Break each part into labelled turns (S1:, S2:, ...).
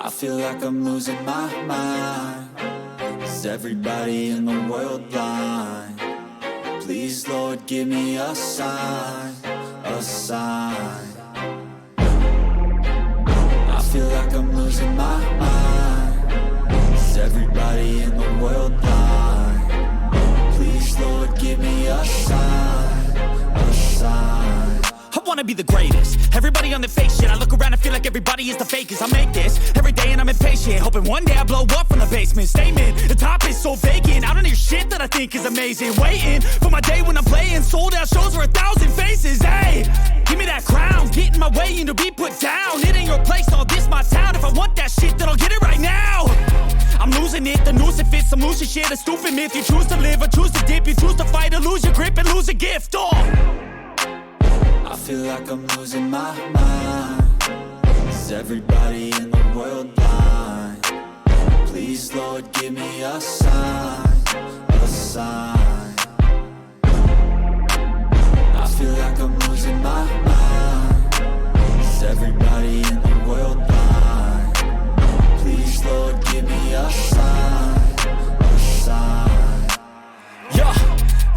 S1: I feel like I'm losing my mind. Is everybody in the world blind? Please, Lord, give me a sign, a sign. I feel like I'm losing my mind. Is everybody in the world blind? Please, Lord, give me a sign, a sign.
S2: I wanna be the greatest. Everybody on the fake shit. I look around and feel like everybody is the fakest. I make this every day and I'm impatient, hoping one day I blow up from the basement. Statement, the top is so vacant. I don't hear shit that I think is amazing. Waiting for my day when I'm playing sold out shows for 1,000 faces. Hey, give me that crown, get in my way and to be put down. It ain't your place, all this my town. If I want that shit, then I'll get it right now. I'm losing it, the noose it fits, I'm losing shit. A stupid myth, you choose to live or choose to dip. You choose to fight or lose your grip and lose a gift. Oh,
S1: I feel like I'm losing my mind. Is everybody in the world blind? Please, Lord, give me a sign, a sign. I feel like I'm losing my mind. Is everybody in the world blind? Please, Lord, give me a sign, a sign.
S2: yeah.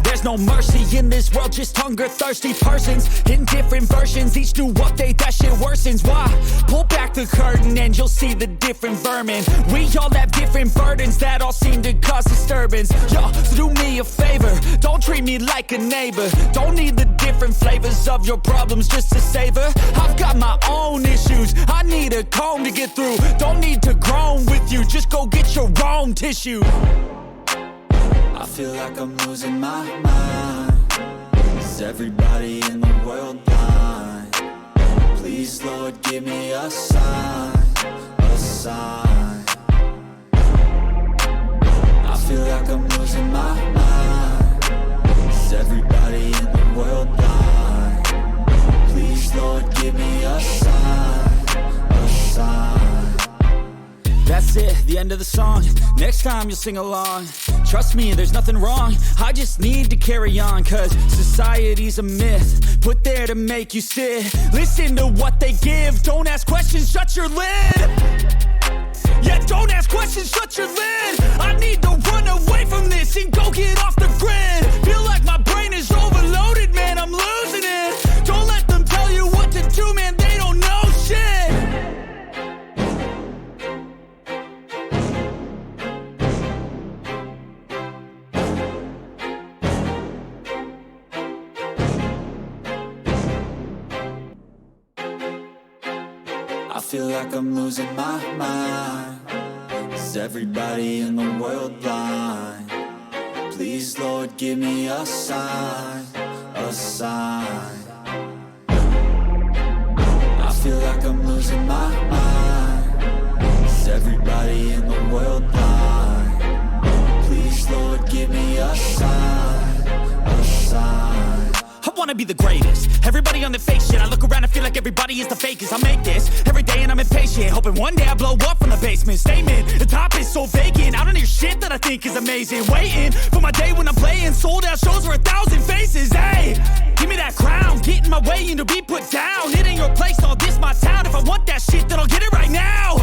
S2: There's no mercy in this world, just hunger-thirsty persons in different versions, each new update, that shit worsens. Why? Pull back the curtain and you'll see the different vermin. We all have different burdens that all seem to cause disturbance. Yo, so do me a favor, don't treat me like a neighbor. Don't need the different flavors of your problems just to savor. I've got my own issues, I need a comb to get through. Don't need to groan with you, just go get your own tissue.
S1: I feel like I'm losing my mind. Is everybody in the world blind? Please, Lord, give me a sign, a sign. I feel like I'm losing my mind. Is everybody in the world blind? Please, Lord, give me a sign, a sign.
S2: That's it, the end of the song. Next time you'll sing along. Trust me, there's nothing wrong. I just need to carry on, cause society's a myth put there to make you sit. Listen to what they give. Don't ask questions, shut your lid. Yeah, don't ask questions, shut your lid. I need to run away from this and go get off the grid. Feel like my brain is overloaded, man, I'm losing it. Don't let them tell you what to do, man, they don't know shit.
S1: I feel like I'm losing my mind. Is everybody in the world blind? Please, Lord, give me a sign, a sign. I feel like I'm losing my mind. Is everybody in the world blind? Please, Lord, give me a sign, a sign.
S2: I wanna be the greatest. Everybody on the fake shit. I look around and feel like everybody is the fakest. I make this every day and I'm impatient, hoping one day I blow up from the basement. Statement, the top is so vacant. I don't hear shit that I think is amazing. Waiting for my day when I'm playing sold out shows for 1,000 faces. Hey, give me that crown, get in my way and to be put down. It ain't your place, all this my town. If I want that shit, then I'll get it right now.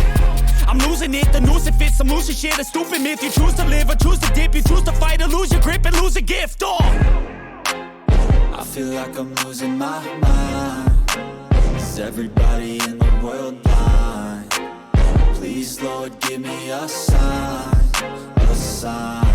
S2: I'm losing it, the noose it fits, I'm losing shit. A stupid myth, you choose to live or choose to dip. You choose to fight or lose your grip and lose a gift. Oh,
S1: I feel like I'm losing my mind. Is everybody in the world blind? Please, Lord, give me a sign, a sign.